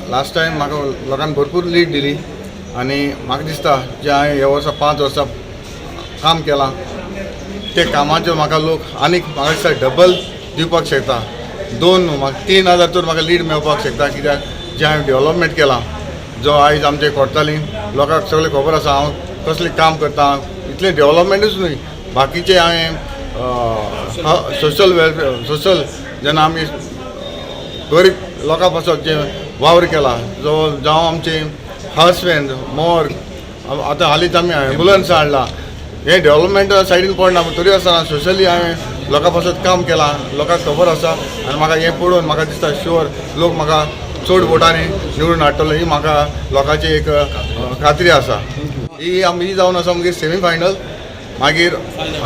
last time म्हाका लोकांनी भरपूर लीड दिली आनी म्हाका दिसता जे हांवें ह्या वर्सा 5 वर्सां काम केलां ते कामाचेर म्हाका लोक आनीक म्हाका दिसता डबल दिवपाक शकता 2-3 तर म्हाका लीड मेळपाक शकता कित्याक जे हांवें डेव्हलपमेंट केलां जो आयज आमचे कोर्तालीं लोकांक सगळें खबर आसा हांव कसलें काम करता इतलें डेव्हलपमेंटूच न्हय बाकीचे हांवें सोशल जेन्ना आमी गरीब लोकां पासत जे वावर केला जावं आमचे हस्बँड मॉर्ग आतां हालींच आमी एम्बुलन्स हाडला हे डेव्हलपमेंट सायडीन पडना तरी आसतना सोशली हांवें लोकां पासत काम केलां लोकांक खबर आसा आनी म्हाका हें पळोवन म्हाका दिसता शुअर लोक म्हाका चड वोटांनी निवडून हाडटलो ही म्हाका लोकांची एक खात्री आसा ही आमी जावन आसा आमगे सेमी फायनल मागीर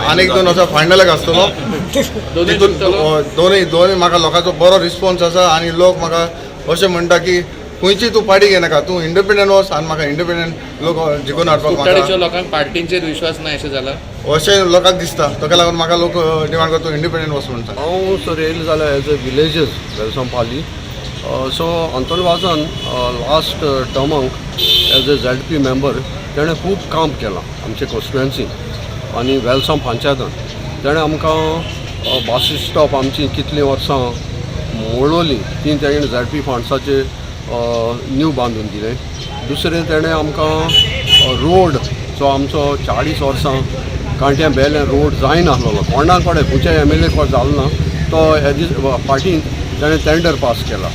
आनीक 2 वर्सां फायनलाक आसतलो तितून दोनूय म्हाका लोकांचो बरो रिस्पॉन्स आसा आनी लोक म्हाका अशें म्हणटा की खंयची तूं पार्टी घेनाका तूं इंडिपेंडंट वच आनी म्हाका इंडिपेंडंट लोक जिखून हाडपाक म्हाका लोकांक पार्टींचेर विश्वास ना अशें जाला अशें लोकांक दिसता ताका लागून म्हाका लोक डिमांड करता तूं इंडिपेंडंट वच म्हणटा हांव सर येयलो जाल्यार एज अ विलेजीस वेलसांव पाली सो अंतोन वाजन लास्ट टर्माक एज अ ZP मेंबर तेणें खूब काम केलां आमचे कॉन्स्टिट्युएन्सीन आनी वेलसांव पंचायतान तेणें आमकां बस स्टॉप आमची कितलीं वर्सां मोडवली ती तेणें ZP फंड्साचे न्यू बांदून दिलें दुसरें तेणें आमकां रोड जो आमचो 40 वर्सां कांट्या बेलें रोड जायनासलो कोणा कडेन खंयच्या MLA कडेन जालो ना तो हे पार्टीन तेणें टेंडर पास केला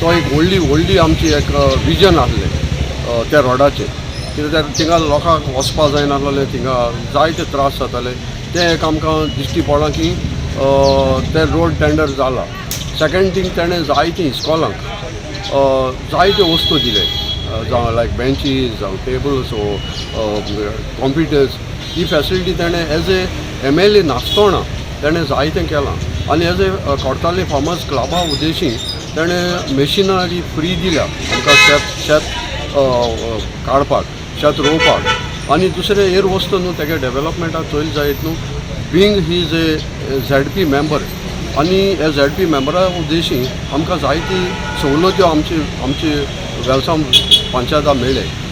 तो एक व्हडली आमची एक विजन आसलें त्या रोडाचें कित्याक थिंगा लोकांक वचपा जायनासलें थिंगा जायते त्रास जाताले ते एक आमकां दिश्टी पडला की ते रोड टेंडर जाला सेकेंड थिंग तेणें जायतीं इस्कॉलांक जायत्यो वस्तू दिले जावं लायक बेंचीस जावं टेबल्स कॉम्प्युटर्स ही फॅसिलिटी तेणें एज ए MLA नासतना तेणें जायतें केलां आनी एज ए कोर्ताली फार्मर्स क्लबा उद्देशी तेणें मेशिनरी फ्री दिल्या आमकां शेत काडपाक शेत रोवपाक आनी दुसरें हेर वस्तू न्हू तेगे डेव्हलपमेंटाक चोयल जायत न्हू being he is a ZP member आनी हे ZP मेंबरा उद्देशी आमकां जायती सवलत्यो आमची वेलसांव पंचायतां मेळ्ळे